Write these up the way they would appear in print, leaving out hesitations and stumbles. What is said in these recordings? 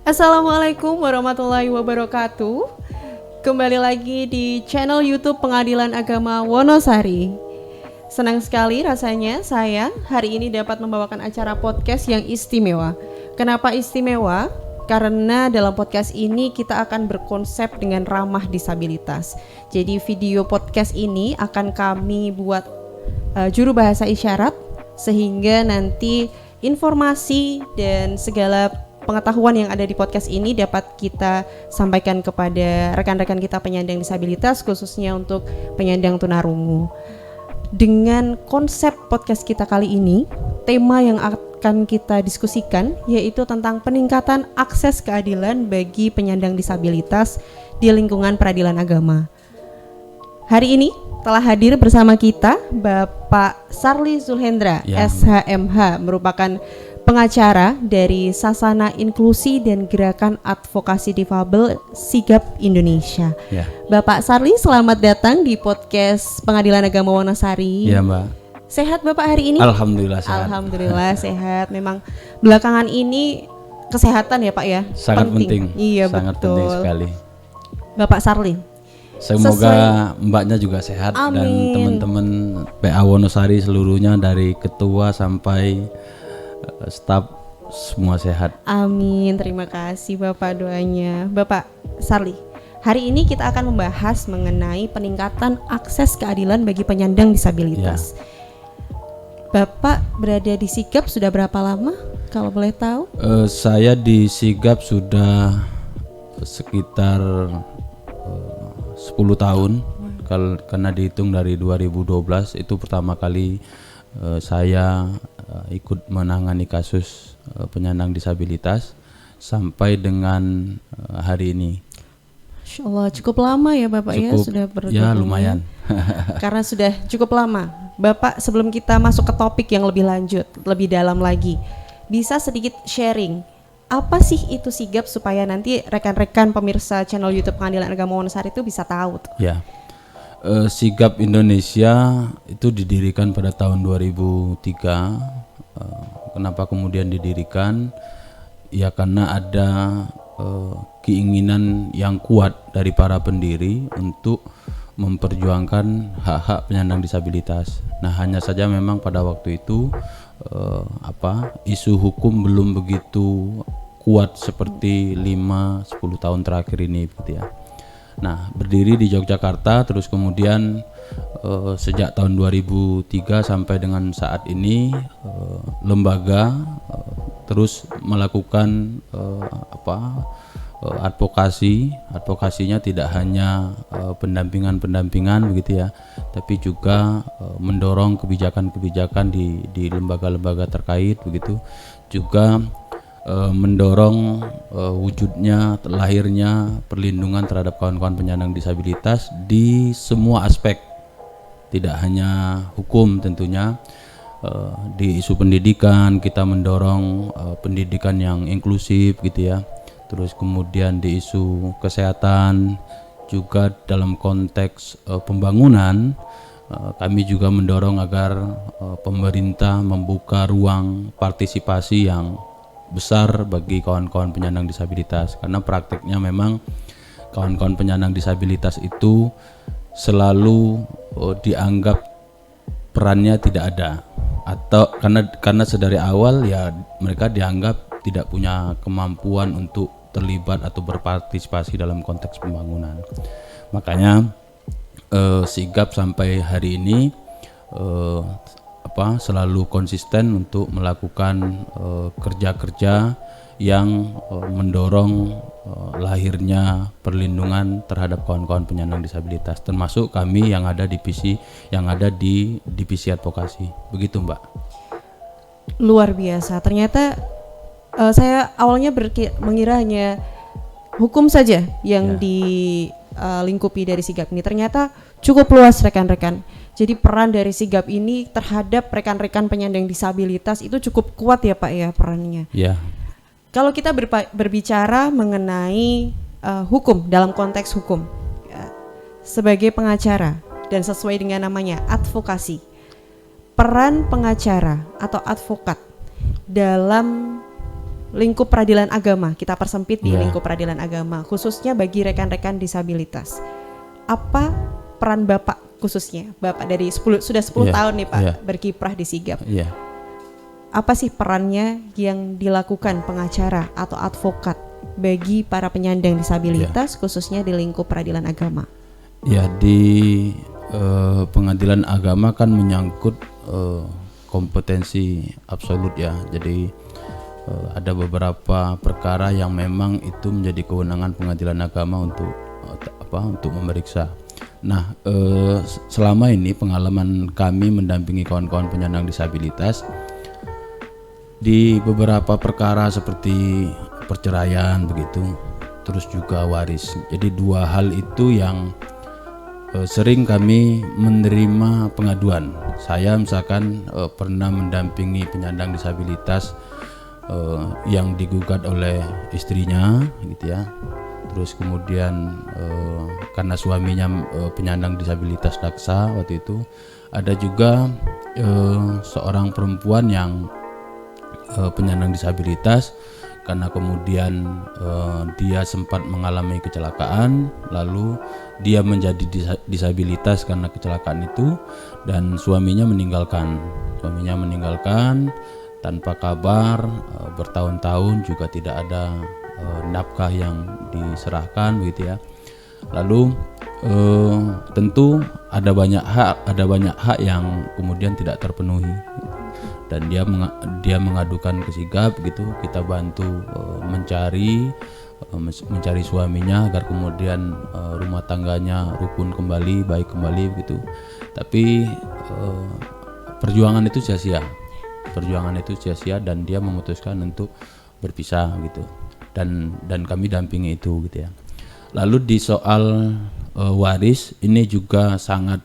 Assalamualaikum warahmatullahi wabarakatuh. Kembali lagi di channel YouTube Pengadilan Agama Wonosari. Senang sekali rasanya saya hari ini dapat membawakan acara podcast yang istimewa. Kenapa istimewa? Karena dalam podcast ini kita akan berkonsep dengan ramah disabilitas. Jadi video podcast ini akan kami buat juru bahasa isyarat, sehingga nanti informasi dan segala pengetahuan yang ada di podcast ini dapat kita sampaikan kepada rekan-rekan kita penyandang disabilitas, khususnya untuk penyandang tunarungu. Dengan konsep podcast kita kali ini, tema yang akan kita diskusikan yaitu tentang peningkatan akses keadilan bagi penyandang disabilitas di lingkungan peradilan agama. Hari ini telah hadir bersama kita Bapak Sarli Zulhendra, SHMH, merupakan pengacara dari Sasana Inklusi dan Gerakan Advokasi Difabel Sigap Indonesia. Ya. Bapak Sarli, selamat datang di podcast Pengadilan Agama Wonosari. Ya, Mbak. Sehat Bapak hari ini? Alhamdulillah sehat. Alhamdulillah sehat. Memang belakangan ini kesehatan ya Pak ya? Sangat penting. Iya, sangat betul. Penting sekali. Bapak Sarli, semoga Mbaknya juga sehat. Amin. Dan teman-teman PA Wonosari seluruhnya dari ketua sampai staf semua sehat. Amin. Terima kasih Bapak doanya. Bapak Sarli, hari ini kita akan membahas mengenai peningkatan akses keadilan bagi penyandang disabilitas. Ya. Bapak berada di Sigap sudah berapa lama kalau boleh tahu? Saya di Sigap sudah sekitar 10 tahun. Karena dihitung dari 2012 itu pertama kali saya ikut menangani kasus penyandang disabilitas sampai dengan hari ini. Insya Allah cukup lama ya Bapak, cukup, ya sudah bergabung. Ya lumayan. Karena sudah cukup lama. Bapak, sebelum kita masuk ke topik yang lebih lanjut, lebih dalam lagi, bisa sedikit sharing apa sih itu Sigap supaya nanti rekan-rekan pemirsa channel YouTube Pengadilan Agama Wonosari itu bisa tahu tuh. Ya. Sigap Indonesia itu didirikan pada tahun 2003. Kenapa kemudian didirikan? Ya karena ada keinginan yang kuat dari para pendiri untuk memperjuangkan hak-hak penyandang disabilitas. Nah, hanya saja memang pada waktu itu isu hukum belum begitu kuat seperti 5-10 tahun terakhir ini gitu ya. Nah, berdiri di Yogyakarta, terus kemudian sejak tahun 2003 sampai dengan saat ini lembaga terus melakukan advokasinya tidak hanya pendampingan begitu ya, tapi juga mendorong kebijakan-kebijakan di lembaga-lembaga terkait begitu, juga mendorong wujudnya, lahirnya perlindungan terhadap kawan-kawan penyandang disabilitas di semua aspek, tidak hanya hukum tentunya. Di isu pendidikan kita mendorong pendidikan yang inklusif gitu ya, terus kemudian di isu kesehatan juga dalam konteks pembangunan kami juga mendorong agar pemerintah membuka ruang partisipasi yang besar bagi kawan-kawan penyandang disabilitas, karena prakteknya memang kawan-kawan penyandang disabilitas itu selalu dianggap perannya tidak ada, atau karena sedari awal ya mereka dianggap tidak punya kemampuan untuk terlibat atau berpartisipasi dalam konteks pembangunan. Makanya Sigap sampai hari ini selalu konsisten untuk melakukan kerja-kerja yang mendorong lahirnya perlindungan terhadap kawan-kawan penyandang disabilitas, termasuk kami yang ada di divisi advokasi. Begitu, Mbak. Luar biasa. Ternyata saya awalnya mengira hanya hukum saja yang dilingkupi dari Sigap ini. Ternyata cukup luas rekan-rekan. Jadi peran dari Sigap ini terhadap rekan-rekan penyandang disabilitas itu cukup kuat ya Pak ya perannya. Ya. Kalau kita berbicara mengenai hukum, dalam konteks hukum, sebagai pengacara dan sesuai dengan namanya advokasi, peran pengacara atau advokat dalam lingkup peradilan agama, kita persempit di Iya. lingkup peradilan agama, khususnya bagi rekan-rekan disabilitas. Apa peran Bapak khususnya? Bapak dari sudah 10 Iya, tahun nih Pak iya. berkiprah di Sigap. Iya. Apa sih perannya yang dilakukan pengacara atau advokat bagi para penyandang disabilitas khususnya di lingkup peradilan agama? Ya, di pengadilan agama kan menyangkut kompetensi absolut ya. Jadi ada beberapa perkara yang memang itu menjadi kewenangan pengadilan agama untuk memeriksa. Nah, selama ini pengalaman kami mendampingi kawan-kawan penyandang disabilitas di beberapa perkara seperti perceraian begitu, terus juga waris. Jadi dua hal itu yang sering kami menerima pengaduan. Saya misalkan pernah mendampingi penyandang disabilitas yang digugat oleh istrinya gitu ya. Terus kemudian karena suaminya penyandang disabilitas daksa waktu itu, ada juga seorang perempuan yang penyandang disabilitas karena kemudian dia sempat mengalami kecelakaan, lalu dia menjadi disabilitas karena kecelakaan itu, dan suaminya meninggalkan tanpa kabar, bertahun-tahun juga tidak ada nafkah yang diserahkan begitu ya. Lalu tentu ada banyak hak yang kemudian tidak terpenuhi, dan dia mengadukan ke Sigap gitu. Kita bantu mencari suaminya agar kemudian rumah tangganya rukun kembali, baik kembali begitu. Tapi perjuangan itu sia-sia dan dia memutuskan untuk berpisah gitu, dan kami dampingi itu gitu ya. Lalu di soal waris ini juga sangat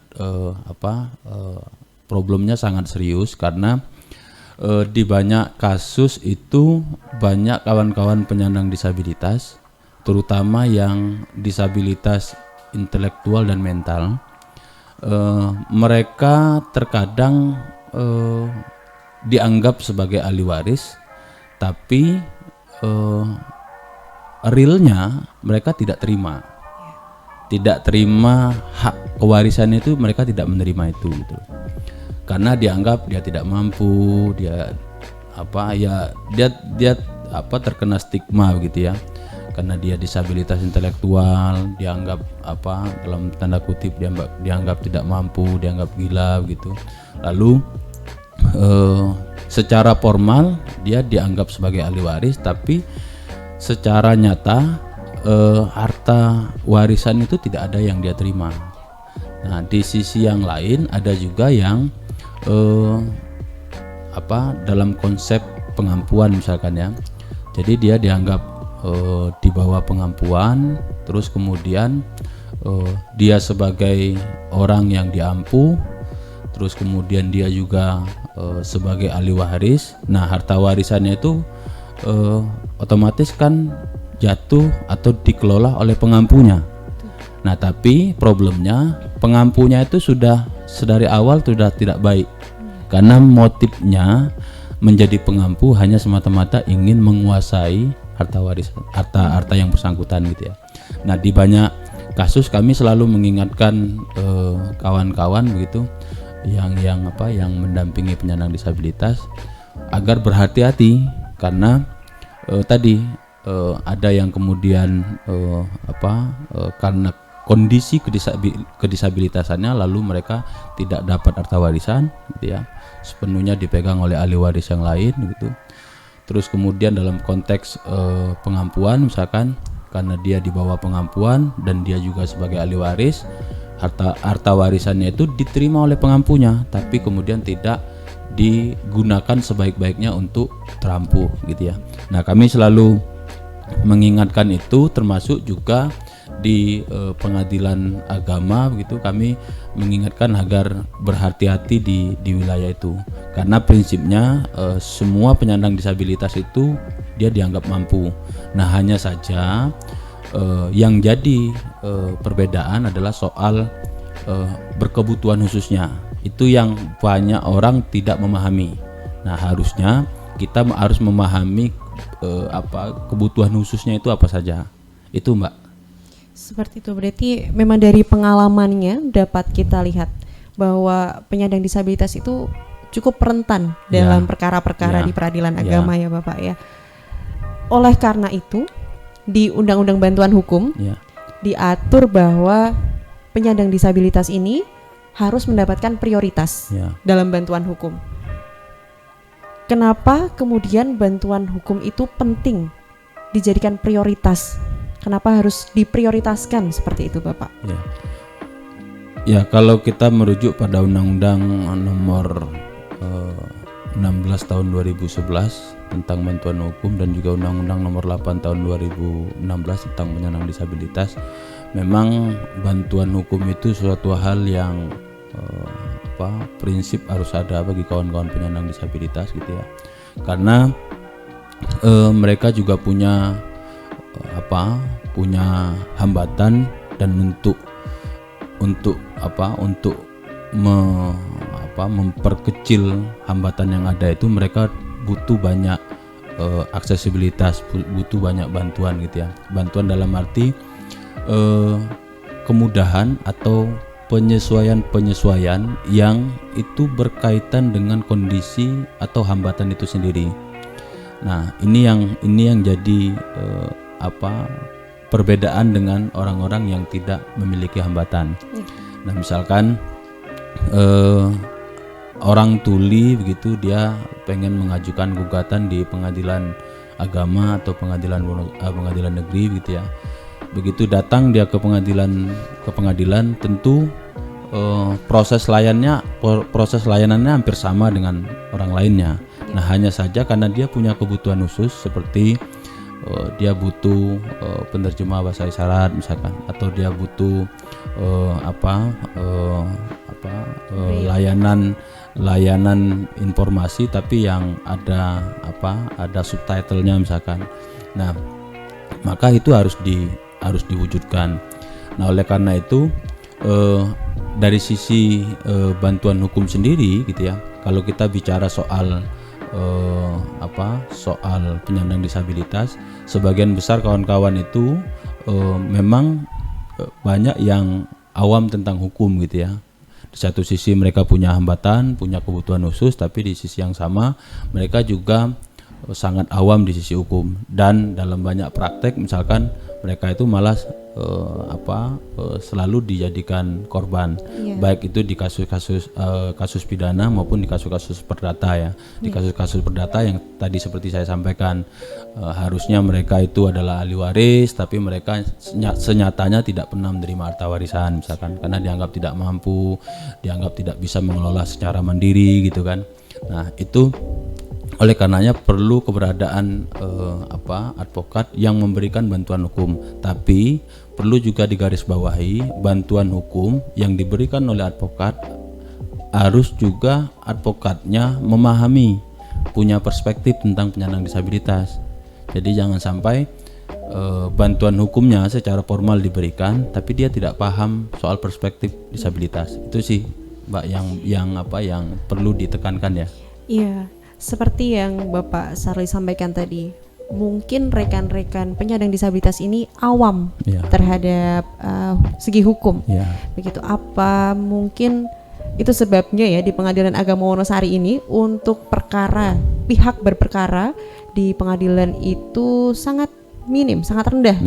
problemnya sangat serius, karena di banyak kasus itu banyak kawan-kawan penyandang disabilitas, terutama yang disabilitas intelektual dan mental, mereka terkadang dianggap sebagai ahli waris, tapi realnya mereka tidak terima hak kewarisan itu, mereka tidak menerima itu gitu. Karena dianggap dia tidak mampu, dia terkena stigma gitu ya. Karena dia disabilitas intelektual, dianggap dalam tanda kutip dianggap tidak mampu, dianggap gila gitu. Lalu secara formal dia dianggap sebagai ahli waris, tapi secara nyata harta warisan itu tidak ada yang dia terima. Nah, di sisi yang lain ada juga yang dalam konsep pengampuan misalkan ya. Jadi dia dianggap di bawah pengampuan, terus kemudian dia sebagai orang yang diampu, terus kemudian dia juga sebagai ahli waris. Nah, harta warisannya itu otomatis kan jatuh atau dikelola oleh pengampunya. Nah, tapi problemnya pengampunya itu sudah sedari awal sudah tidak baik, karena motifnya menjadi pengampu hanya semata-mata ingin menguasai harta warisan, harta yang bersangkutan gitu ya. Nah, di banyak kasus kami selalu mengingatkan kawan-kawan begitu yang mendampingi penyandang disabilitas agar berhati-hati, karena tadi ada yang kemudian karena kondisi kedisabilitasannya lalu mereka tidak dapat harta warisan gitu ya, sepenuhnya dipegang oleh ahli waris yang lain gitu. Terus kemudian dalam konteks pengampuan misalkan, karena dia di bawah pengampuan dan dia juga sebagai ahli waris, harta warisannya itu diterima oleh pengampunya, tapi kemudian tidak digunakan sebaik-baiknya untuk terampuh gitu ya. Nah, kami selalu mengingatkan itu, termasuk juga di pengadilan agama begitu, kami mengingatkan agar berhati-hati di wilayah itu, karena prinsipnya semua penyandang disabilitas itu dia dianggap mampu. Nah, hanya saja yang jadi perbedaan adalah soal berkebutuhan khususnya, itu yang banyak orang tidak memahami. Nah, harusnya kita harus memahami kebutuhan khususnya itu apa saja. Itu Mbak. Seperti itu, berarti memang dari pengalamannya dapat kita lihat bahwa penyandang disabilitas itu cukup rentan dalam perkara-perkara di peradilan agama ya Bapak ya. Oleh karena itu di Undang-Undang Bantuan Hukum diatur bahwa penyandang disabilitas ini harus mendapatkan prioritas dalam bantuan hukum. Kenapa kemudian bantuan hukum itu penting dijadikan prioritas? Kenapa harus diprioritaskan seperti itu Bapak? Ya, kalau kita merujuk pada Undang-Undang Nomor 16 tahun 2011 tentang bantuan hukum dan juga Undang-Undang Nomor 8 tahun 2016 tentang penyandang disabilitas, memang bantuan hukum itu suatu hal yang prinsip harus ada bagi kawan-kawan penyandang disabilitas gitu ya. Karena mereka juga punya hambatan, dan untuk memperkecil hambatan yang ada itu mereka butuh banyak aksesibilitas, butuh banyak bantuan gitu ya. Bantuan dalam arti kemudahan atau penyesuaian yang itu berkaitan dengan kondisi atau hambatan itu sendiri. Nah, ini yang jadi perbedaan dengan orang-orang yang tidak memiliki hambatan. Nah, misalkan orang tuli begitu, dia pengen mengajukan gugatan di pengadilan agama atau pengadilan negeri gitu ya. Begitu datang dia ke pengadilan tentu proses layanannya hampir sama dengan orang lainnya. Nah, hanya saja karena dia punya kebutuhan khusus seperti dia butuh penerjemah bahasa isyarat misalkan, atau dia butuh layanan informasi tapi yang ada subtitlenya misalkan. Nah, maka itu harus diwujudkan. Nah, oleh karena itu dari sisi bantuan hukum sendiri gitu ya, kalau kita bicara soal penyandang disabilitas, sebagian besar kawan-kawan itu memang banyak yang awam tentang hukum gitu ya. Di satu sisi mereka punya hambatan, punya kebutuhan khusus, tapi di sisi yang sama mereka juga sangat awam di sisi hukum. Dan dalam banyak praktek misalkan mereka itu malah selalu dijadikan korban, baik itu di kasus pidana maupun di kasus perdata ya. Di kasus perdata yang tadi seperti saya sampaikan, harusnya mereka itu adalah ahli waris, tapi mereka senyatanya tidak pernah menerima harta warisan misalkan, karena dianggap tidak mampu, dianggap tidak bisa mengelola secara mandiri gitu kan. Nah, itu oleh karenanya perlu keberadaan advokat yang memberikan bantuan hukum. Tapi perlu juga digarisbawahi, bantuan hukum yang diberikan oleh advokat harus juga advokatnya memahami, punya perspektif tentang penyandang disabilitas. Jadi jangan sampai bantuan hukumnya secara formal diberikan tapi dia tidak paham soal perspektif disabilitas. Itu sih Mbak yang perlu ditekankan ya. Iya, seperti yang Bapak Sarli sampaikan tadi, mungkin rekan-rekan penyandang disabilitas ini awam terhadap segi hukum. Begitu, apa mungkin itu sebabnya ya di Pengadilan Agama Wonosari ini untuk pihak berperkara di pengadilan itu sangat minim, sangat rendah.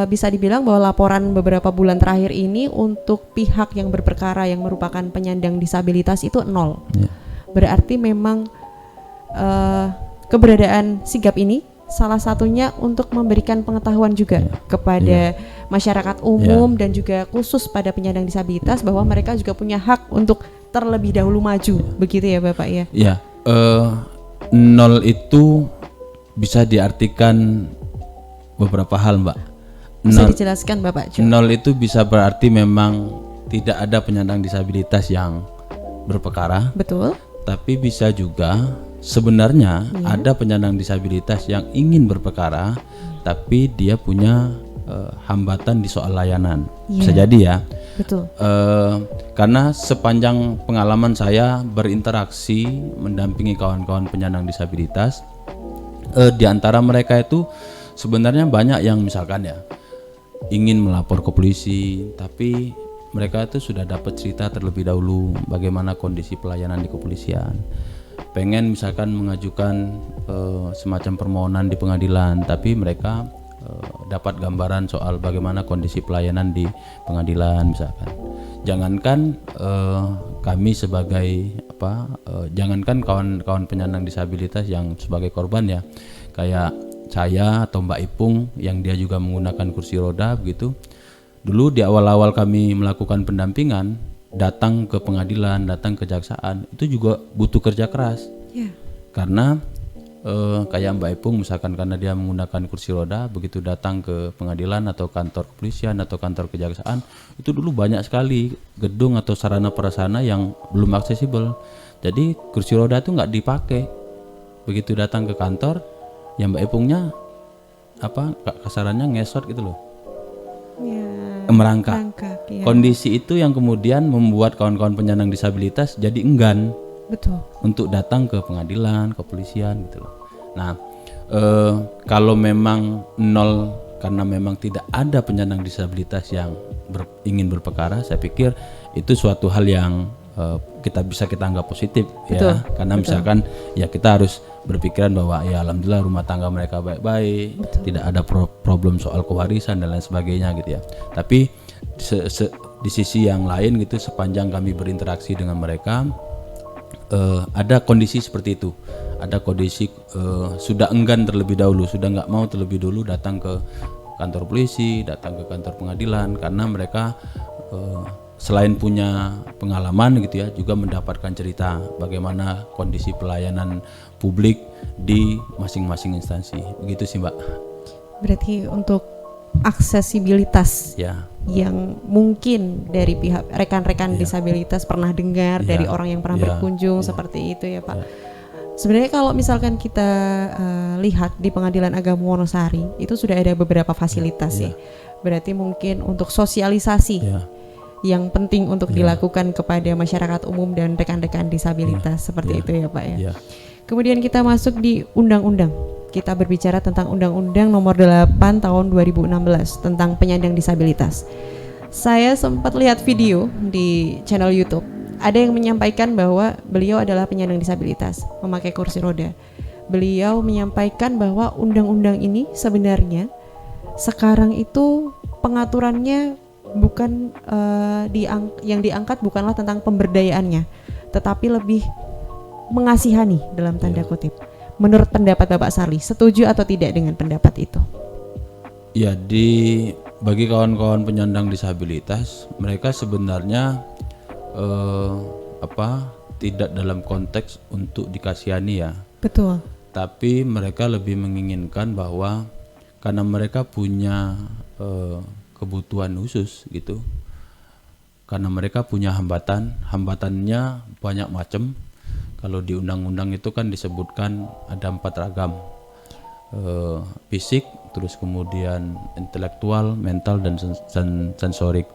Bisa dibilang bahwa laporan beberapa bulan terakhir ini untuk pihak yang berperkara yang merupakan penyandang disabilitas itu 0. Berarti memang keberadaan sigap ini salah satunya untuk memberikan pengetahuan juga kepada masyarakat umum dan juga khusus pada penyandang disabilitas bahwa mereka juga punya hak untuk terlebih dahulu maju, begitu ya Bapak ya? Ya, 0 itu bisa diartikan beberapa hal Mbak. Bisa dijelaskan Bapak? 0 itu bisa berarti memang tidak ada penyandang disabilitas yang berperkara. Betul. Tapi bisa juga sebenarnya ada penyandang disabilitas yang ingin berperkara tapi dia punya hambatan di soal layanan. Bisa jadi ya. Betul. Karena sepanjang pengalaman saya berinteraksi mendampingi kawan-kawan penyandang disabilitas, Di antara mereka itu sebenarnya banyak yang misalkan ya ingin melapor ke polisi, tapi mereka itu sudah dapat cerita terlebih dahulu bagaimana kondisi pelayanan di kepolisian. Pengen misalkan mengajukan semacam permohonan di pengadilan, tapi mereka dapat gambaran soal bagaimana kondisi pelayanan di pengadilan misalkan. Jangankan kami sebagai jangankan kawan-kawan penyandang disabilitas yang sebagai korban ya, kayak saya atau Mbak Ipung yang dia juga menggunakan kursi roda begitu. Dulu di awal-awal kami melakukan pendampingan, datang ke pengadilan, datang ke kejaksaan, itu juga butuh kerja keras. Karena kayak Mbak Ipung misalkan karena dia menggunakan kursi roda, begitu datang ke pengadilan atau kantor kepolisian atau kantor kejaksaan, itu dulu banyak sekali gedung atau sarana prasarana yang belum aksesibel. Jadi kursi roda itu nggak dipakai. Begitu datang ke kantor, ya Mbak Ipungnya kasarannya ngesot gitu loh, merangkak. Kondisi itu yang kemudian membuat kawan-kawan penyandang disabilitas jadi enggan. Betul. Untuk datang ke pengadilan, kepolisian gitu loh. Nah, kalau memang nol karena memang tidak ada penyandang disabilitas yang ingin berperkara, saya pikir itu suatu hal yang kita anggap positif. Betul. Ya, karena misalkan ya kita harus berpikiran bahwa ya alhamdulillah rumah tangga mereka baik-baik, tidak ada problem soal kewarisan dan lain sebagainya gitu ya. Tapi di sisi yang lain gitu, sepanjang kami berinteraksi dengan mereka, ada kondisi seperti itu, ada kondisi sudah enggan terlebih dahulu, sudah nggak mau terlebih dulu datang ke kantor polisi, datang ke kantor pengadilan, karena mereka selain punya pengalaman gitu ya, juga mendapatkan cerita bagaimana kondisi pelayanan publik di masing-masing instansi. Begitu sih Mbak. Berarti untuk aksesibilitas ya, yang mungkin dari pihak rekan-rekan disabilitas pernah dengar dari orang yang pernah berkunjung seperti itu ya Pak. Sebenarnya kalau misalkan kita lihat di Pengadilan Agama Wonosari itu sudah ada beberapa fasilitas ya. Berarti mungkin untuk sosialisasi yang penting untuk dilakukan kepada masyarakat umum dan rekan-rekan disabilitas seperti itu ya Pak ya. Kemudian kita masuk di undang-undang. Kita berbicara tentang Undang-Undang Nomor 8 Tahun 2016 tentang penyandang disabilitas. Saya sempat lihat video di channel YouTube. Ada yang menyampaikan bahwa beliau adalah penyandang disabilitas, memakai kursi roda. Beliau menyampaikan bahwa undang-undang ini sebenarnya sekarang itu pengaturannya bukan yang diangkat bukanlah tentang pemberdayaannya, tetapi lebih mengasihani dalam tanda kutip. Menurut pendapat Bapak Sarli, setuju atau tidak dengan pendapat itu? Ya, bagi kawan-kawan penyandang disabilitas, mereka sebenarnya tidak dalam konteks untuk dikasihani ya. Betul. Tapi mereka lebih menginginkan bahwa karena mereka punya kebutuhan khusus gitu, karena mereka punya hambatannya banyak macam. Kalau di undang-undang itu kan disebutkan ada 4 ragam, fisik, terus kemudian intelektual, mental, dan sensorik.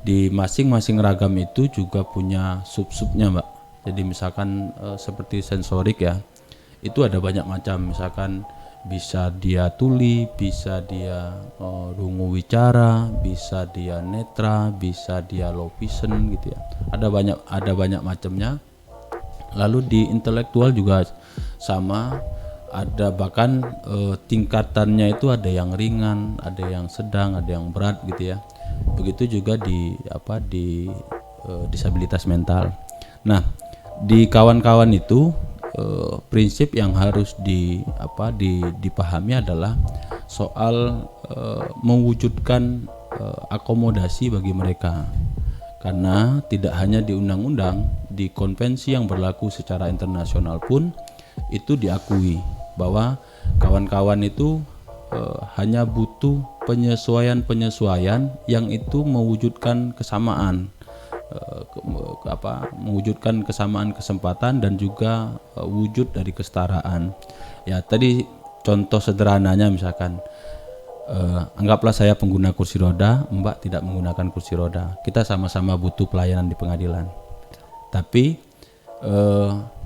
Di masing-masing ragam itu juga punya sub-subnya Mbak. Jadi misalkan seperti sensorik ya, itu ada banyak macam. Misalkan bisa dia tuli, bisa dia rungu wicara, bisa dia netra, bisa dia low vision gitu ya. Ada banyak macamnya. Lalu di intelektual juga sama, ada bahkan tingkatannya itu ada yang ringan, ada yang sedang, ada yang berat gitu ya. Begitu juga di disabilitas mental. Nah, di kawan-kawan itu prinsip yang harus dipahami adalah soal mewujudkan akomodasi bagi mereka. Karena tidak hanya di undang-undang, di konvensi yang berlaku secara internasional pun itu diakui bahwa kawan-kawan itu hanya butuh penyesuaian yang itu mewujudkan kesamaan, mewujudkan kesamaan kesempatan dan juga wujud dari kesetaraan. Ya, tadi contoh sederhananya misalkan anggaplah saya pengguna kursi roda, Mbak tidak menggunakan kursi roda. Kita sama-sama butuh pelayanan di pengadilan. Tapi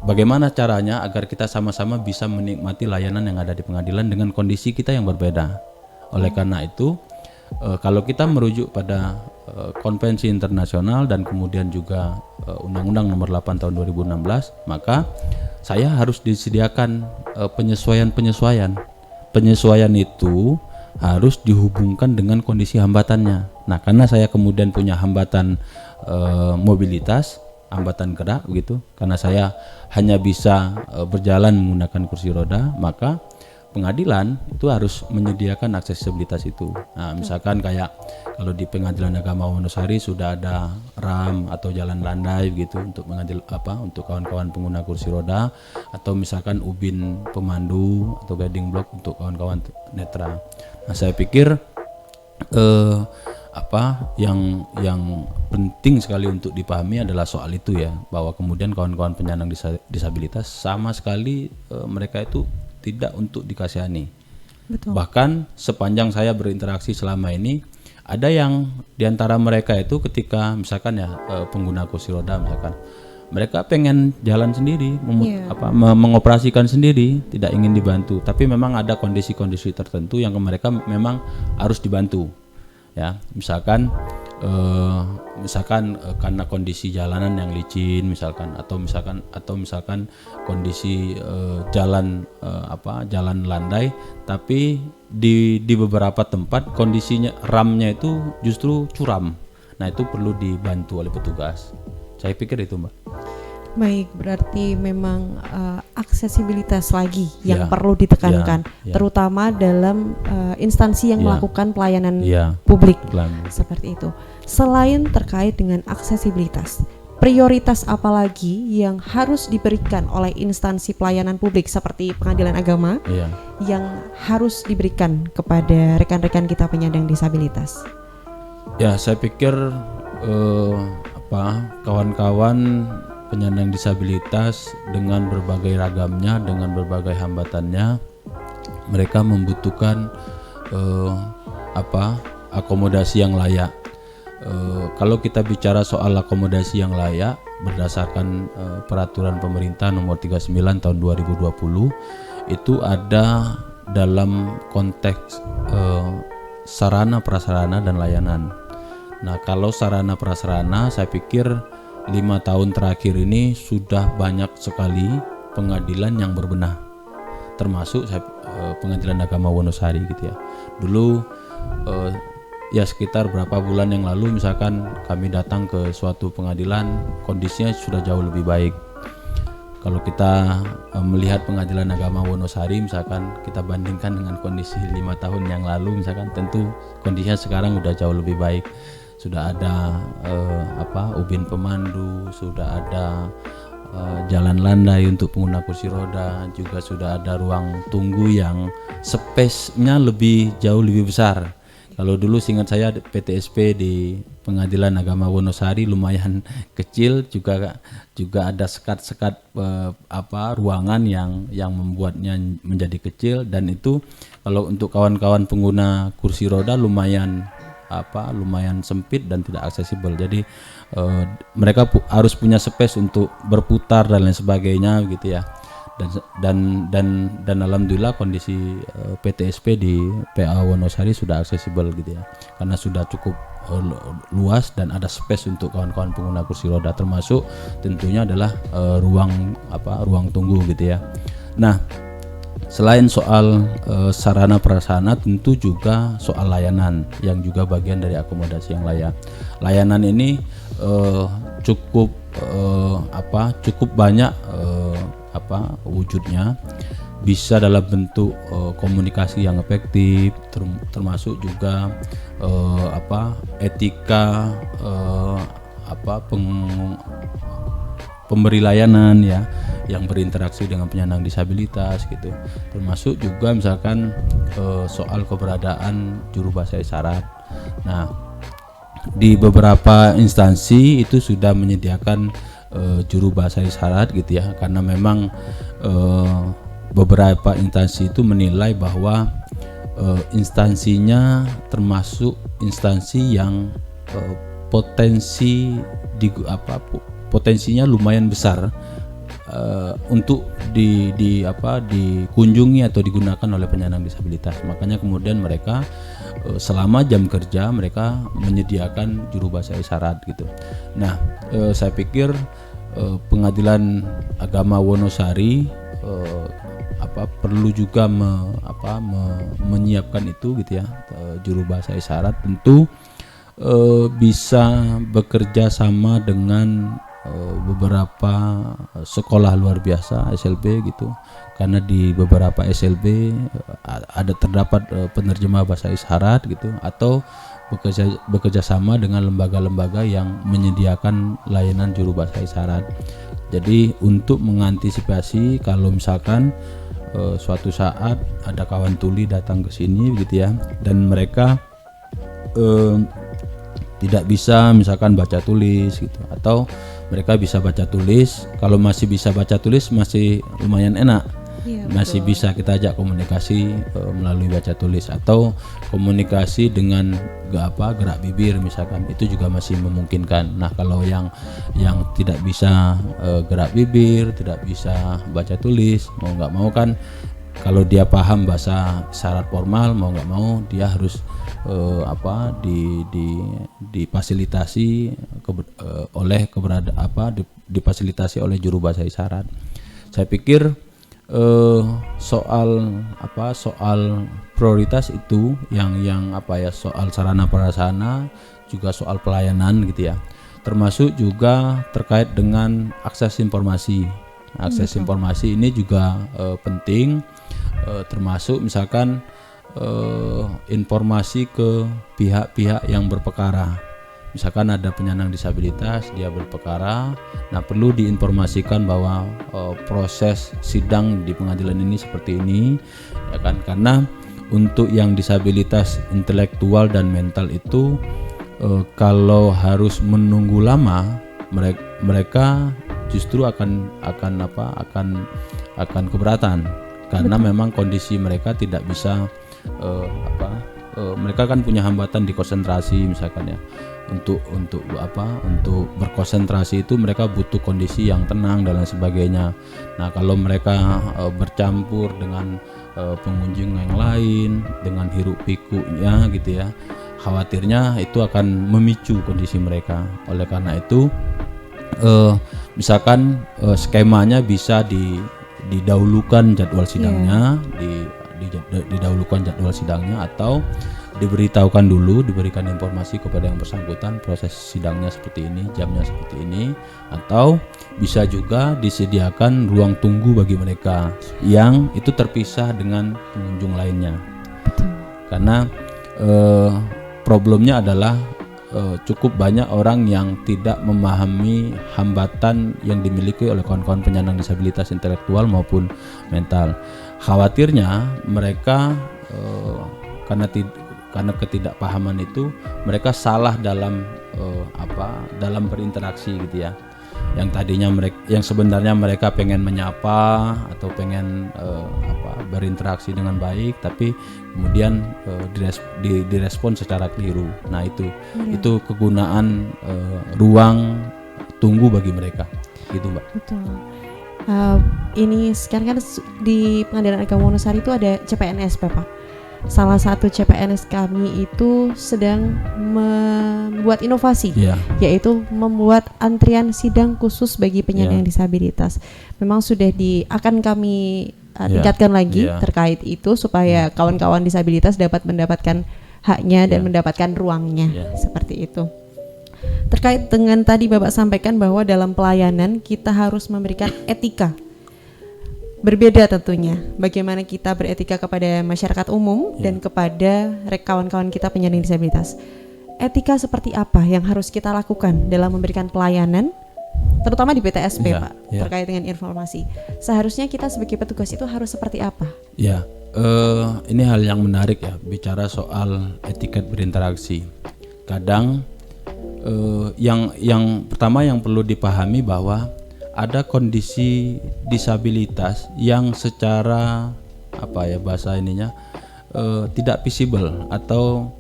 bagaimana caranya agar kita sama-sama bisa menikmati layanan yang ada di pengadilan dengan kondisi kita yang berbeda. Oleh karena itu, kalau kita merujuk pada konvensi internasional dan kemudian juga Undang-Undang Nomor 8 Tahun 2016, maka saya harus disediakan penyesuaian. Penyesuaian itu harus dihubungkan dengan kondisi hambatannya. Nah, karena saya kemudian punya hambatan mobilitas, hambatan gerak begitu, karena saya hanya bisa berjalan menggunakan kursi roda, maka pengadilan itu harus menyediakan aksesibilitas itu. Nah, misalkan kayak kalau di Pengadilan Agama Wonosari sudah ada ram atau jalan landai gitu untuk untuk kawan-kawan pengguna kursi roda, atau misalkan ubin pemandu atau guiding block untuk kawan-kawan netra. Nah, saya pikir yang penting sekali untuk dipahami adalah soal itu ya, bahwa kemudian kawan-kawan penyandang disabilitas sama sekali mereka itu tidak untuk dikasihani. Betul. Bahkan sepanjang saya berinteraksi selama ini, ada yang diantara mereka itu ketika misalkan ya pengguna kursi roda misalkan, mereka pengen jalan sendiri, mengoperasikan sendiri, tidak ingin dibantu. Tapi memang ada kondisi-kondisi tertentu yang mereka memang harus dibantu. Ya, misalkan karena kondisi jalanan yang licin misalkan, atau misalkan kondisi jalan landai, tapi di beberapa tempat kondisinya ramnya itu justru curam. Nah, itu perlu dibantu oleh petugas. Saya pikir itu, Mbak. Baik, berarti memang aksesibilitas lagi yang perlu ditekankan, terutama dalam instansi yang melakukan pelayanan publik. Seperti itu. Selain terkait dengan aksesibilitas, prioritas apa lagi yang harus diberikan oleh instansi pelayanan publik seperti Pengadilan Agama yang harus diberikan kepada rekan-rekan kita penyandang disabilitas? Ya, saya pikir kawan-kawan penyandang disabilitas dengan berbagai ragamnya, dengan berbagai hambatannya, mereka membutuhkan akomodasi yang layak. Kalau kita bicara soal akomodasi yang layak, berdasarkan peraturan pemerintah nomor 39 tahun 2020, itu ada dalam konteks sarana prasarana dan layanan. Nah, kalau sarana prasarana, saya pikir 5 tahun terakhir ini sudah banyak sekali pengadilan yang berbenah, termasuk Pengadilan Agama Wonosari gitu ya. Dulu sekitar berapa bulan yang lalu misalkan kami datang ke suatu pengadilan, kondisinya sudah jauh lebih baik. Kalau kita melihat Pengadilan Agama Wonosari misalkan, kita bandingkan dengan kondisi 5 tahun yang lalu misalkan, tentu kondisinya sekarang udah jauh lebih baik. Sudah ada ubin pemandu, sudah ada jalan landai untuk pengguna kursi roda, juga sudah ada ruang tunggu yang space-nya jauh lebih besar. Kalau dulu seingat saya PTSP di Pengadilan Agama Wonosari lumayan kecil, juga ada sekat-sekat ruangan yang membuatnya menjadi kecil, dan itu kalau untuk kawan-kawan pengguna kursi roda lumayan sempit dan tidak aksesibel. Jadi mereka harus punya space untuk berputar dan lain sebagainya gitu ya. Dan alhamdulillah kondisi PTSP di PA Wonosari sudah aksesibel gitu ya. Karena sudah cukup luas dan ada space untuk kawan-kawan pengguna kursi roda, termasuk tentunya adalah ruang tunggu gitu ya. Nah, selain soal sarana prasarana, tentu juga soal layanan yang juga bagian dari akomodasi yang layak. Layanan ini cukup banyak wujudnya, bisa dalam bentuk komunikasi yang efektif, termasuk juga etika pemberi layanan ya, yang berinteraksi dengan penyandang disabilitas gitu. Termasuk juga misalkan soal keberadaan juru bahasa isyarat. Nah, di beberapa instansi itu sudah menyediakan juru bahasa isyarat gitu ya, karena memang beberapa instansi itu menilai bahwa instansinya termasuk instansi yang potensinya lumayan besar untuk dikunjungi atau digunakan oleh penyandang disabilitas. Makanya kemudian mereka selama jam kerja mereka menyediakan juru bahasa isyarat gitu. Nah, saya pikir Pengadilan Agama Wonosari perlu juga menyiapkan itu gitu ya, juru bahasa isyarat tentu bisa bekerja sama dengan beberapa sekolah luar biasa SLB gitu, karena di beberapa SLB ada terdapat penerjemah bahasa isyarat gitu, atau bekerja sama dengan lembaga-lembaga yang menyediakan layanan juru bahasa isyarat. Jadi untuk mengantisipasi kalau misalkan suatu saat ada kawan tuli datang ke sini gitu ya, dan mereka tidak bisa misalkan baca tulis gitu, atau mereka bisa baca tulis, kalau masih bisa baca tulis masih lumayan enak. Ya, masih bisa kita ajak komunikasi melalui baca tulis, atau komunikasi dengan gerak bibir misalkan, itu juga masih memungkinkan. Nah, kalau yang tidak bisa gerak bibir, tidak bisa baca tulis, mau nggak mau kan, kalau dia paham bahasa isyarat formal, mau nggak mau dia harus difasilitasi difasilitasi oleh juru bahasa isyarat. Saya pikir soal prioritas itu yang soal sarana prasarana, juga soal pelayanan gitu ya, termasuk juga terkait dengan akses informasi. Akses informasi ini juga penting, termasuk misalkan informasi ke pihak-pihak yang berperkara. Misalkan ada penyandang disabilitas, dia berperkara, nah perlu diinformasikan bahwa proses sidang di pengadilan ini seperti ini, ya kan? Karena untuk yang disabilitas intelektual dan mental itu kalau harus menunggu lama, mereka justru akan keberatan, karena memang kondisi mereka tidak bisa mereka kan punya hambatan di konsentrasi misalkan ya. Untuk berkonsentrasi itu mereka butuh kondisi yang tenang dan lain sebagainya. Nah, kalau mereka bercampur dengan pengunjung yang lain, dengan hiruk pikuknya gitu ya, khawatirnya itu akan memicu kondisi mereka. Oleh karena itu misalkan skemanya bisa didahulukan jadwal sidangnya, didahulukan jadwal sidangnya, atau diberikan informasi kepada yang bersangkutan proses sidangnya seperti ini, jamnya seperti ini, atau bisa juga disediakan ruang tunggu bagi mereka yang itu terpisah dengan pengunjung lainnya. Betul. Karena problemnya adalah cukup banyak orang yang tidak memahami hambatan yang dimiliki oleh kawan-kawan penyandang disabilitas intelektual maupun mental. Khawatirnya mereka karena ketidakpahaman itu mereka salah dalam berinteraksi gitu ya. Yang tadinya yang sebenarnya mereka pengen menyapa atau pengen berinteraksi dengan baik, tapi kemudian direspon secara keliru. Nah, itu kegunaan ruang tunggu bagi mereka gitu, Mbak. Betul. Ini sekarang kan di Pengadilan Agama Wonosari itu ada CPNS, Bapak. Salah satu CPNS kami itu sedang membuat inovasi, yaitu membuat antrian sidang khusus bagi penyandang disabilitas. Memang sudah akan kami tingkatkan lagi terkait itu, supaya kawan-kawan disabilitas dapat mendapatkan haknya dan mendapatkan ruangnya, seperti itu. Terkait dengan tadi Bapak sampaikan bahwa dalam pelayanan kita harus memberikan etika. Berbeda tentunya bagaimana kita beretika kepada masyarakat umum dan kepada kawan-kawan kita penyandang disabilitas. Etika seperti apa yang harus kita lakukan dalam memberikan pelayanan, terutama di PTSP, Pak, terkait dengan informasi. Seharusnya kita sebagai petugas itu harus seperti apa? Ini hal yang menarik ya, bicara soal etiket berinteraksi. Kadang yang pertama yang perlu dipahami bahwa ada kondisi disabilitas yang secara tidak visible, atau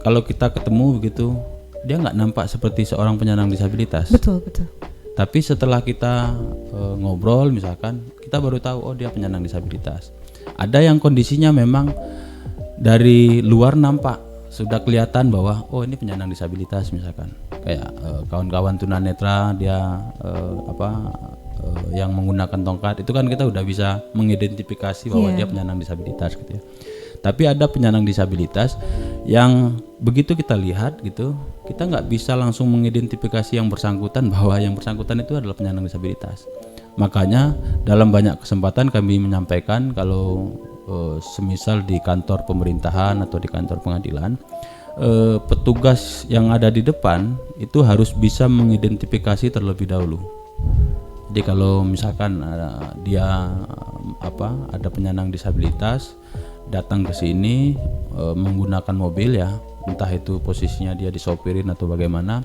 kalau kita ketemu begitu dia nggak nampak seperti seorang penyandang disabilitas. Betul. Tapi setelah kita ngobrol misalkan, kita baru tahu oh dia penyandang disabilitas. Ada yang kondisinya memang dari luar nampak sudah kelihatan bahwa oh ini penyandang disabilitas misalkan. Kayak kawan-kawan tunanetra dia yang menggunakan tongkat, itu kan kita udah bisa mengidentifikasi bahwa dia penyandang disabilitas gitu ya. Tapi ada penyandang disabilitas yang begitu kita lihat gitu, kita nggak bisa langsung mengidentifikasi yang bersangkutan bahwa yang bersangkutan itu adalah penyandang disabilitas. Makanya dalam banyak kesempatan kami menyampaikan kalau semisal di kantor pemerintahan atau di kantor pengadilan, petugas yang ada di depan itu harus bisa mengidentifikasi terlebih dahulu. Jadi kalau misalkan dia ada penyandang disabilitas datang ke sini menggunakan mobil ya, entah itu posisinya dia disopirin atau bagaimana,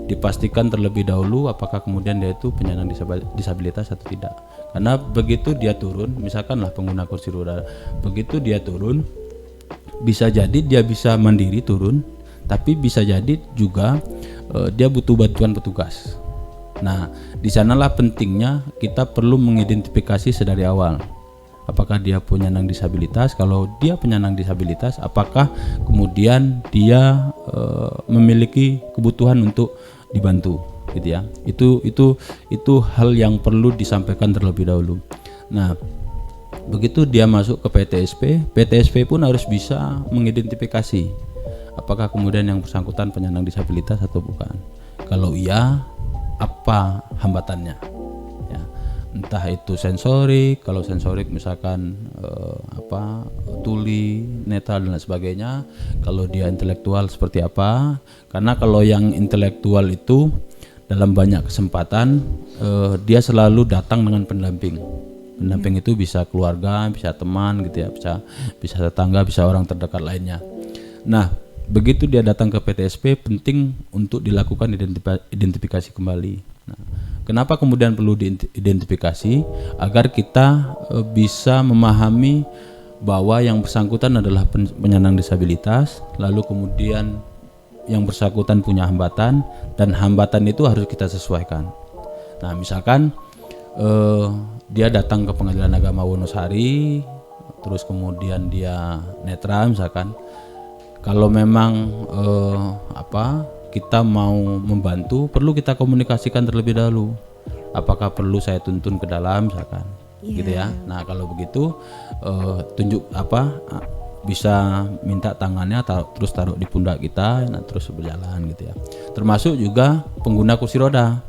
dipastikan terlebih dahulu apakah kemudian dia itu penyandang disabilitas atau tidak. Karena begitu dia turun, misalkanlah pengguna kursi roda, begitu dia turun, bisa jadi dia bisa mandiri turun, tapi bisa jadi juga dia butuh bantuan petugas. Nah, di sanalah pentingnya kita perlu mengidentifikasi sedari awal. Apakah dia penyandang disabilitas? Kalau dia penyandang disabilitas, apakah kemudian dia memiliki kebutuhan untuk dibantu, gitu ya? Itu hal yang perlu disampaikan terlebih dahulu. Nah, begitu dia masuk ke PTSP pun harus bisa mengidentifikasi apakah kemudian yang bersangkutan penyandang disabilitas atau bukan. Kalau iya, apa hambatannya? Ya, entah itu sensorik, kalau sensorik misalkan tuli, netra dan lain sebagainya. Kalau dia intelektual seperti apa? Karena kalau yang intelektual itu dalam banyak kesempatan dia selalu datang dengan pendamping. Pendamping itu bisa keluarga, bisa teman gitu ya, bisa tetangga, bisa orang terdekat lainnya. Nah, begitu dia datang ke PTSP, penting untuk dilakukan identifikasi kembali. Nah, kenapa kemudian perlu diidentifikasi? Agar kita bisa memahami bahwa yang bersangkutan adalah penyandang disabilitas, lalu kemudian yang bersangkutan punya hambatan, dan hambatan itu harus kita sesuaikan. Nah, misalkan dia datang ke Pengadilan Agama Wonosari, terus kemudian dia netra misalkan. Kalau memang kita mau membantu, perlu kita komunikasikan terlebih dahulu. Apakah perlu saya tuntun ke dalam misalkan, gitu ya. Nah, kalau begitu bisa minta tangannya terus taruh di pundak kita, nah, terus berjalan gitu ya. Termasuk juga pengguna kursi roda.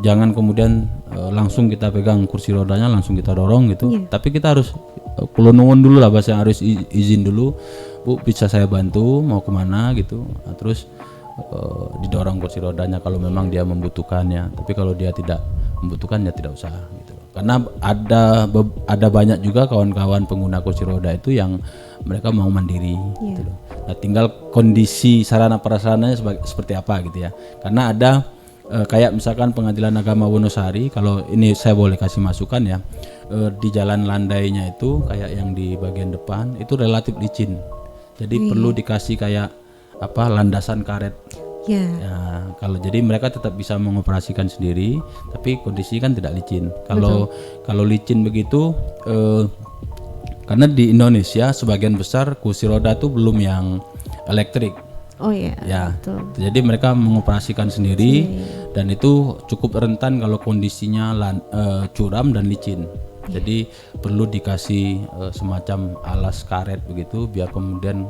Jangan kemudian langsung kita pegang kursi rodanya langsung kita dorong gitu. Tapi kita harus kulonungun dulu lah, bahasa harus izin dulu, Bu, bisa saya bantu, mau kemana gitu. Nah, terus didorong kursi rodanya kalau memang dia membutuhkannya. Tapi kalau dia tidak membutuhkannya tidak usah gitu. Karena ada banyak juga kawan-kawan pengguna kursi roda itu yang mereka mau mandiri gitu loh. Nah, tinggal kondisi sarana prasarananya seperti apa gitu ya. Karena ada kayak misalkan Pengadilan Agama Wonosari, kalau ini saya boleh kasih masukan ya, di jalan landainya itu kayak yang di bagian depan itu relatif licin, jadi perlu dikasih kayak landasan karet. Ya, kalau jadi mereka tetap bisa mengoperasikan sendiri, tapi kondisi kan tidak licin. Kalau licin begitu, karena di Indonesia sebagian besar kursi roda itu belum yang elektrik. Oh iya. Ya, betul. jadi mereka mengoperasikan sendiri dan itu cukup rentan kalau kondisinya curam dan licin. Jadi perlu dikasih semacam alas karet begitu biar kemudian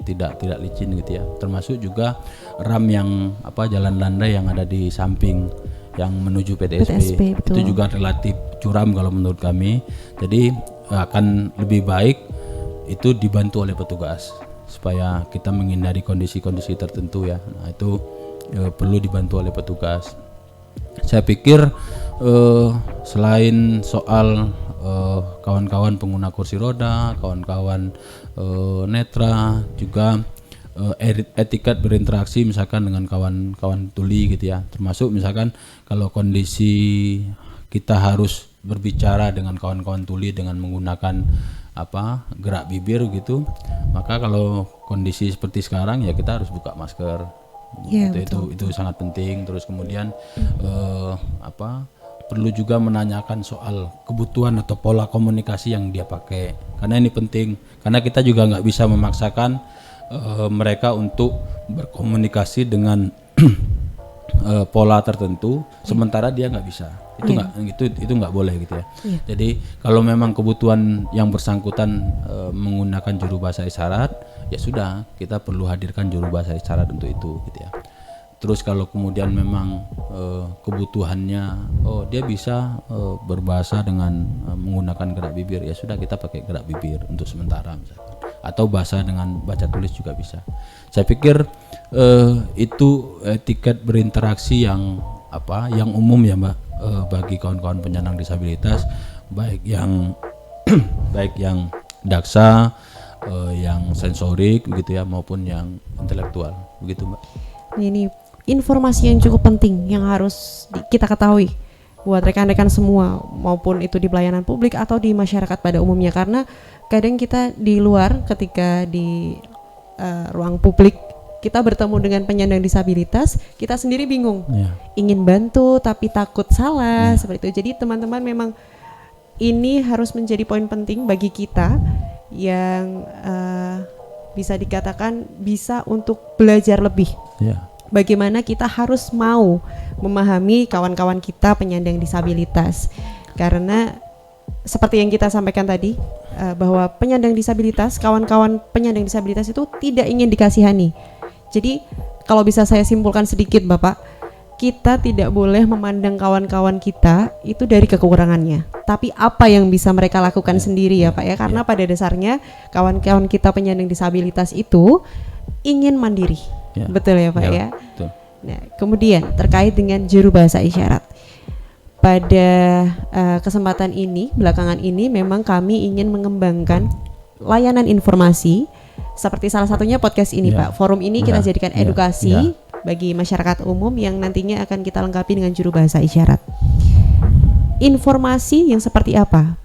tidak licin gitu ya. Termasuk juga ram yang jalan landai yang ada di samping yang menuju PTSP itu juga relatif curam kalau menurut kami. Jadi akan lebih baik itu dibantu oleh petugas supaya kita menghindari kondisi-kondisi tertentu ya. Nah, itu perlu dibantu oleh petugas. Saya pikir selain soal kawan-kawan pengguna kursi roda, kawan-kawan netra, juga etiket berinteraksi misalkan dengan kawan-kawan tuli gitu ya. Termasuk misalkan kalau kondisi kita harus berbicara dengan kawan-kawan tuli dengan menggunakan gerak bibir gitu, maka kalau kondisi seperti sekarang ya kita harus buka masker Iya, Itu sangat penting. Terus kemudian perlu juga menanyakan soal kebutuhan atau pola komunikasi yang dia pakai, karena ini penting, karena kita juga nggak bisa memaksakan mereka untuk berkomunikasi dengan pola tertentu sementara dia nggak bisa. Itu nggak boleh gitu ya. Jadi kalau memang kebutuhan yang bersangkutan menggunakan juru bahasa isyarat, ya sudah, kita perlu hadirkan juru bahasa isyarat untuk itu gitu ya. Terus kalau kemudian memang kebutuhannya dia bisa berbahasa dengan menggunakan gerak bibir, ya sudah, kita pakai gerak bibir untuk sementara misalkan, atau bahasa dengan baca tulis juga bisa. Saya pikir itu etiket berinteraksi yang umum ya Mbak, bagi kawan-kawan penyandang disabilitas, baik yang baik yang daksa, yang sensorik begitu ya, maupun yang intelektual begitu Mbak. Ini informasi yang cukup penting yang harus kita ketahui buat rekan-rekan semua, maupun itu di pelayanan publik atau di masyarakat pada umumnya, karena kadang kita di luar, ketika di ruang publik kita bertemu dengan penyandang disabilitas, kita sendiri bingung, ingin bantu tapi takut salah, seperti itu. Jadi teman-teman, memang ini harus menjadi poin penting bagi kita yang bisa dikatakan bisa untuk belajar lebih. Bagaimana kita harus mau memahami kawan-kawan kita penyandang disabilitas, karena seperti yang kita sampaikan tadi, bahwa penyandang disabilitas, kawan-kawan penyandang disabilitas itu tidak ingin dikasihani. Jadi kalau bisa saya simpulkan sedikit Bapak, kita tidak boleh memandang kawan-kawan kita itu dari kekurangannya, tapi apa yang bisa mereka lakukan sendiri ya Pak ya, karena pada dasarnya kawan-kawan kita penyandang disabilitas itu ingin mandiri. Betul ya Pak ya. Betul. Nah, kemudian terkait dengan juru bahasa isyarat, pada kesempatan ini, belakangan ini memang kami ingin mengembangkan layanan informasi seperti salah satunya podcast ini Pak. Forum ini kita jadikan edukasi bagi masyarakat umum yang nantinya akan kita lengkapi dengan juru bahasa isyarat. Informasi yang seperti apa?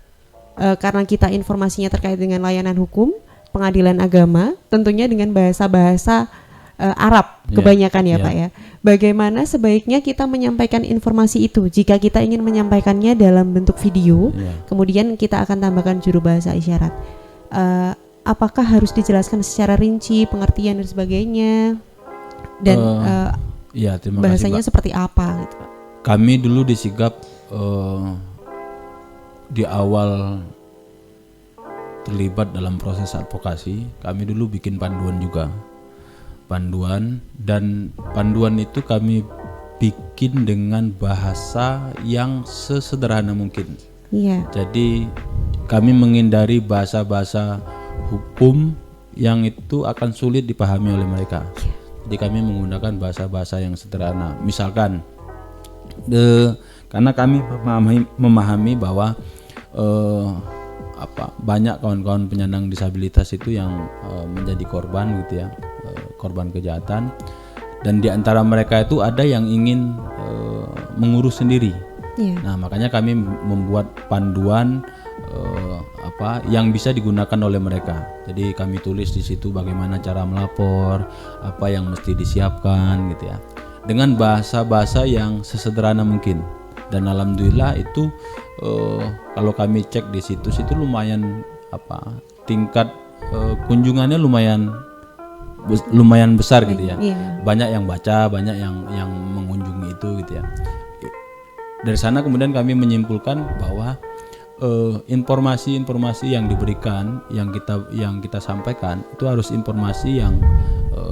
Karena kita informasinya terkait dengan layanan hukum, pengadilan agama, tentunya dengan bahasa-bahasa Arab kebanyakan ya Pak ya. Bagaimana sebaiknya kita menyampaikan informasi itu jika kita ingin menyampaikannya dalam bentuk video, kemudian kita akan tambahkan juru bahasa isyarat. Apakah harus dijelaskan secara rinci pengertian dan sebagainya, dan bahasanya seperti apa gitu Pak? Kami dulu di Sigap di awal terlibat dalam proses advokasi, kami dulu bikin panduan juga. Dan panduan itu kami bikin dengan bahasa yang sesederhana mungkin. Jadi kami menghindari bahasa-bahasa hukum yang itu akan sulit dipahami oleh mereka. Jadi kami menggunakan bahasa-bahasa yang sederhana. Misalkan karena kami memahami bahwa banyak kawan-kawan penyandang disabilitas itu yang menjadi korban gitu ya, korban kejahatan, dan di antara mereka itu ada yang ingin mengurus sendiri. Nah, makanya kami membuat panduan yang bisa digunakan oleh mereka. Jadi kami tulis di situ bagaimana cara melapor, apa yang mesti disiapkan gitu ya, dengan bahasa-bahasa yang sesederhana mungkin. Dan alhamdulillah itu kalau kami cek di situs itu lumayan tingkat kunjungannya lumayan besar gitu ya. Banyak yang baca, banyak yang mengunjungi itu gitu ya. Dari sana kemudian kami menyimpulkan bahwa informasi-informasi yang diberikan, yang kita sampaikan itu harus informasi yang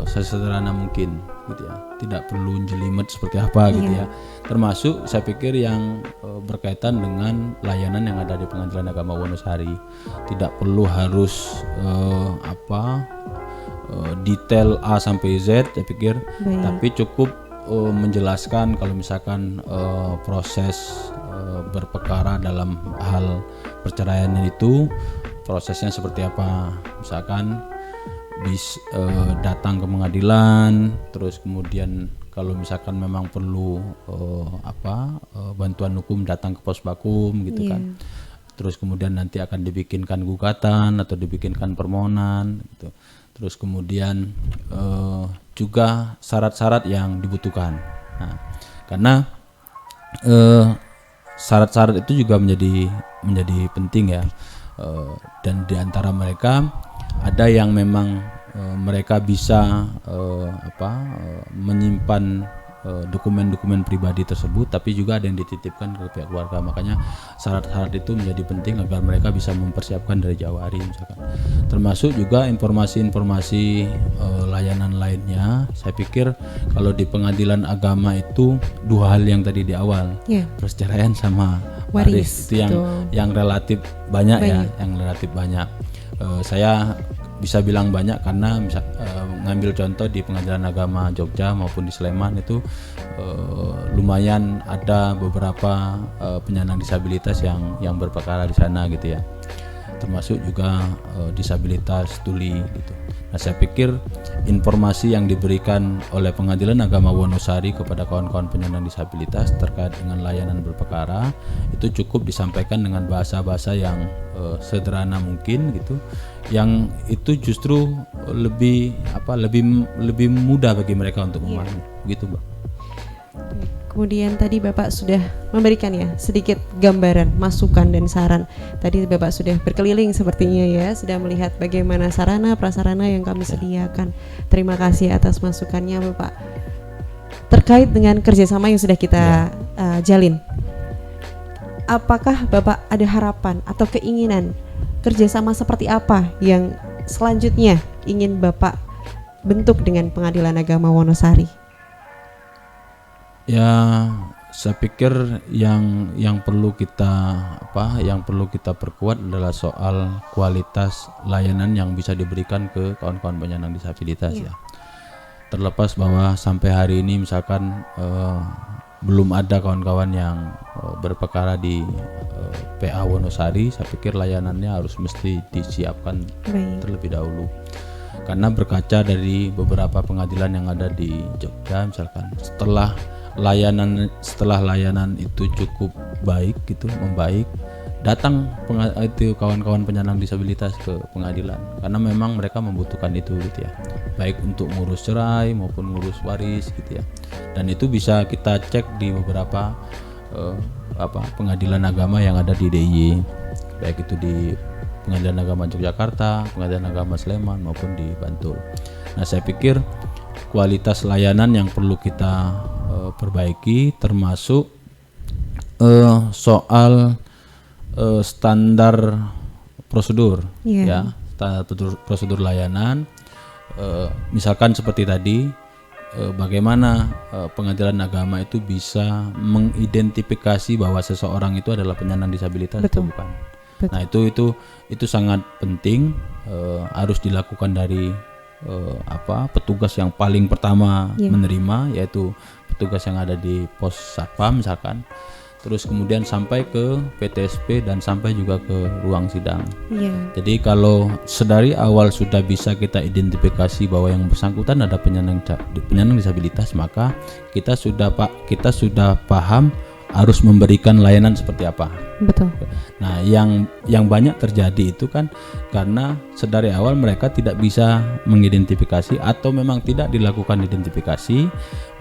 sesederhana mungkin gitu ya, tidak perlu jelimet seperti apa gitu ya. Termasuk saya pikir yang berkaitan dengan layanan yang ada di Pengadilan Agama Wonosari, tidak perlu harus detail A sampai Z saya pikir. Tapi cukup menjelaskan kalau misalkan proses berperkara dalam hal perceraian itu prosesnya seperti apa, misalkan datang ke pengadilan, terus kemudian kalau misalkan memang perlu bantuan hukum datang ke Posbakum gitu kan. Terus kemudian nanti akan dibikinkan gugatan atau dibikinkan permohonan gitu. Terus kemudian juga syarat-syarat yang dibutuhkan. Nah, karena syarat-syarat itu juga menjadi penting ya. Dan di antara mereka ada yang memang mereka bisa menyimpan dokumen-dokumen pribadi tersebut, tapi juga ada yang dititipkan ke pihak keluarga. Makanya syarat-syarat itu menjadi penting agar mereka bisa mempersiapkan dari jauh hari misalkan. Termasuk juga informasi-informasi layanan lainnya. Saya pikir kalau di pengadilan agama itu dua hal yang tadi di awal, perceraian sama waris itu yang relatif banyak ya, yang relatif banyak. Saya bisa bilang banyak karena ngambil contoh di Pengadilan Agama Jogja maupun di Sleman itu lumayan ada beberapa penyandang disabilitas yang berperkara di sana gitu ya, termasuk juga disabilitas tuli gitu. Nah, saya pikir informasi yang diberikan oleh Pengadilan Agama Wonosari kepada kawan-kawan penyandang disabilitas terkait dengan layanan berperkara itu cukup disampaikan dengan bahasa-bahasa yang sederhana mungkin gitu, yang itu justru lebih mudah bagi mereka untuk memahami, begitu Mbak. Kemudian tadi Bapak sudah memberikan ya sedikit gambaran, masukan dan saran. Tadi Bapak sudah berkeliling sepertinya ya, sudah melihat bagaimana sarana prasarana yang kami sediakan. Terima kasih atas masukannya Bapak. Terkait dengan kerjasama yang sudah kita jalin, apakah Bapak ada harapan atau keinginan kerjasama seperti apa yang selanjutnya ingin Bapak bentuk dengan Pengadilan Agama Wonosari? Ya, saya pikir yang perlu kita perkuat adalah soal kualitas layanan yang bisa diberikan ke kawan-kawan penyandang disabilitas ya. Terlepas bahwa sampai hari ini misalkan belum ada kawan-kawan yang berperkara di PA Wonosari, saya pikir layanannya harus mesti disiapkan terlebih dahulu. Karena berkaca dari beberapa pengadilan yang ada di Jogja misalkan, setelah layanan itu cukup baik gitu, membaik, datang itu kawan-kawan penyandang disabilitas ke pengadilan karena memang mereka membutuhkan itu gitu ya, baik untuk ngurus cerai maupun ngurus waris gitu ya. Dan itu bisa kita cek di beberapa pengadilan agama yang ada di DIY, baik itu di Pengadilan Agama Yogyakarta, Pengadilan Agama Sleman maupun di Bantul. Nah, saya pikir kualitas layanan yang perlu kita perbaiki termasuk soal standar prosedur ya, standar prosedur layanan. Misalkan seperti tadi, bagaimana pengadilan agama itu bisa mengidentifikasi bahwa seseorang itu adalah penyandang disabilitas atau bukan. Nah, itu sangat penting, harus dilakukan dari petugas yang paling pertama menerima, yaitu petugas yang ada di pos satpam misalkan, terus kemudian sampai ke PTSP dan sampai juga ke ruang sidang. Jadi kalau sedari awal sudah bisa kita identifikasi bahwa yang bersangkutan ada penyandang disabilitas, maka kita sudah paham harus memberikan layanan seperti apa. Betul. Nah, yang banyak terjadi itu kan karena sedari awal mereka tidak bisa mengidentifikasi atau memang tidak dilakukan identifikasi.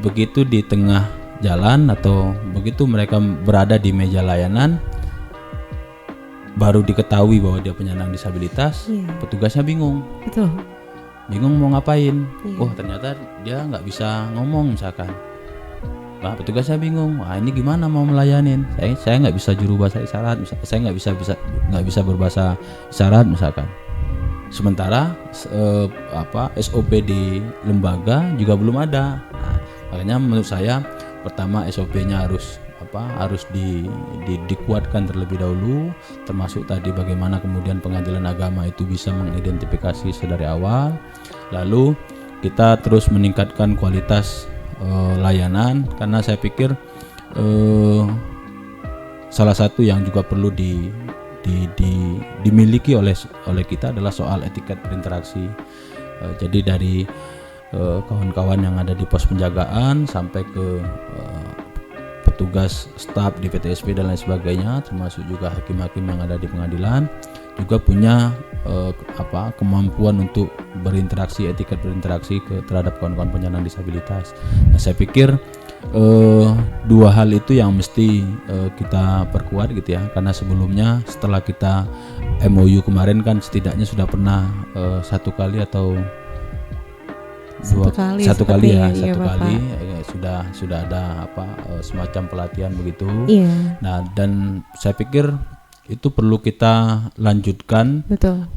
Begitu di tengah jalan atau begitu mereka berada di meja layanan, baru diketahui bahwa dia penyandang disabilitas, petugasnya bingung. Betul. Bingung mau ngapain? Oh, ternyata dia nggak bisa ngomong misalkan. Nah, petugasnya bingung, wah ini gimana mau melayanin? Saya nggak bisa juru bahasa isyarat, saya nggak bisa berbahasa isyarat misalkan. Sementara SOP di lembaga juga belum ada. Nah, makanya menurut saya pertama SOP-nya harus dikuatkan terlebih dahulu, termasuk tadi bagaimana kemudian pengadilan agama itu bisa mengidentifikasi sedari awal. Lalu kita terus meningkatkan kualitas layanan, karena saya pikir salah satu yang juga perlu dimiliki oleh kita adalah soal etiket berinteraksi. Jadi dari kawan-kawan yang ada di pos penjagaan sampai ke petugas staf di PTSP dan lain sebagainya, termasuk juga hakim-hakim yang ada di pengadilan, juga punya kemampuan untuk berinteraksi, etiket berinteraksi terhadap kawan-kawan penyandang disabilitas. Nah, saya pikir dua hal itu yang mesti kita perkuat gitu ya, karena sebelumnya setelah kita MOU kemarin kan setidaknya sudah pernah satu kali atau satu kali sudah ada semacam pelatihan begitu. Nah, dan saya pikir itu perlu kita lanjutkan. Betul.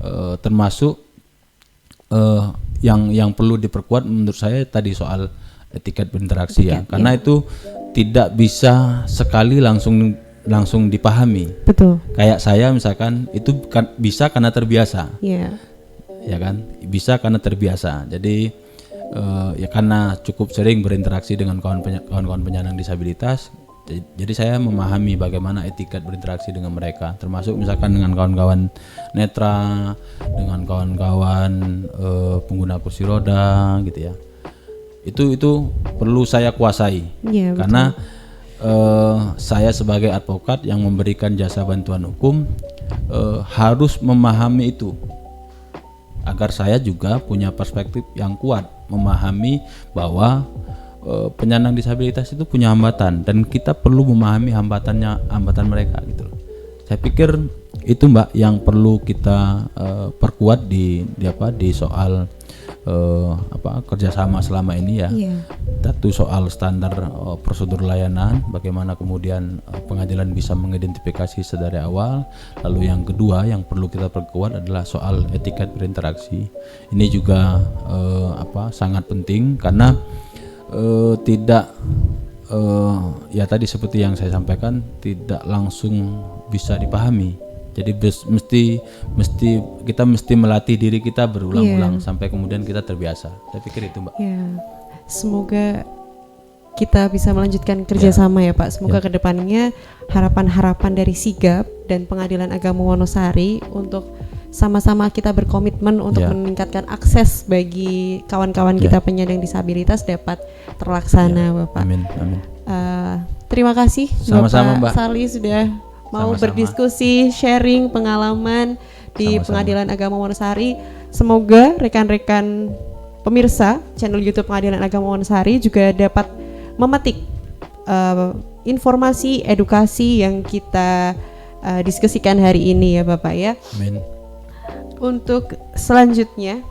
Termasuk yang perlu diperkuat menurut saya tadi soal etiket berinteraksi ya, karena itu tidak bisa sekali langsung dipahami. Betul. Kayak saya misalkan itu bisa karena terbiasa. Ya kan, bisa karena terbiasa. Jadi ya karena cukup sering berinteraksi dengan kawan-kawan penyandang disabilitas, jadi saya memahami bagaimana etiket berinteraksi dengan mereka, termasuk misalkan dengan kawan-kawan netra, dengan kawan-kawan pengguna kursi roda gitu ya. Itu perlu saya kuasai, karena saya sebagai advokat yang memberikan jasa bantuan hukum harus memahami itu, agar saya juga punya perspektif yang kuat memahami bahwa penyandang disabilitas itu punya hambatan dan kita perlu memahami hambatan mereka gitu loh. Saya pikir itu Mbak yang perlu kita perkuat di soal kerjasama selama ini ya. Satu soal standar prosedur layanan, bagaimana kemudian pengadilan bisa mengidentifikasi sedari awal. Lalu yang kedua yang perlu kita perkuat adalah soal etiket berinteraksi. Ini juga sangat penting karena tidak ya tadi seperti yang saya sampaikan, tidak langsung bisa dipahami. Jadi kita mesti melatih diri kita berulang-ulang sampai kemudian kita terbiasa. Saya pikir itu Mbak. Semoga kita bisa melanjutkan kerjasama ya Pak. Semoga kedepannya harapan-harapan dari Sigap dan Pengadilan Agama Wonosari untuk sama-sama kita berkomitmen untuk meningkatkan akses bagi kawan-kawan kita penyandang disabilitas dapat terlaksana Bapak. Amin. Terima kasih Sama-sama, Bapak Sali sudah mau berdiskusi, sharing pengalaman di Pengadilan Agama Wonosari. Semoga rekan-rekan pemirsa channel YouTube Pengadilan Agama Wonosari juga dapat memetik informasi edukasi yang kita diskusikan hari ini ya Bapak ya. Amin. Untuk selanjutnya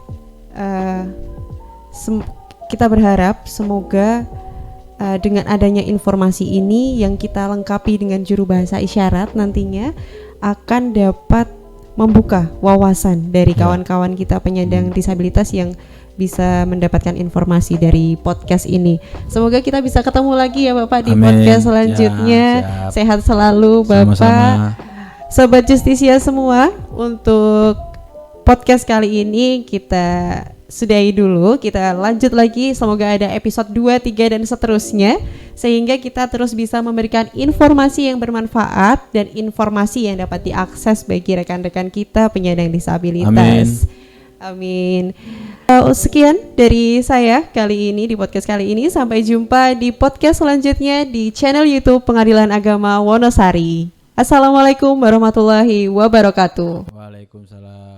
kita berharap semoga dengan adanya informasi ini yang kita lengkapi dengan juru bahasa isyarat nantinya akan dapat membuka wawasan dari kawan-kawan kita penyandang disabilitas yang bisa mendapatkan informasi dari podcast ini. Semoga kita bisa ketemu lagi ya Bapak di podcast selanjutnya. Sehat selalu Bapak. Sama-sama. Sobat Justisia semua, untuk podcast kali ini kita sudahi dulu, kita lanjut lagi. Semoga ada episode 2, 3 dan seterusnya, sehingga kita terus bisa memberikan informasi yang bermanfaat dan informasi yang dapat diakses bagi rekan-rekan kita penyandang disabilitas. Amin. Sekian dari saya kali ini di podcast kali ini. Sampai jumpa di podcast selanjutnya di channel YouTube Pengadilan Agama Wonosari. Assalamualaikum warahmatullahi wabarakatuh. Waalaikumsalam.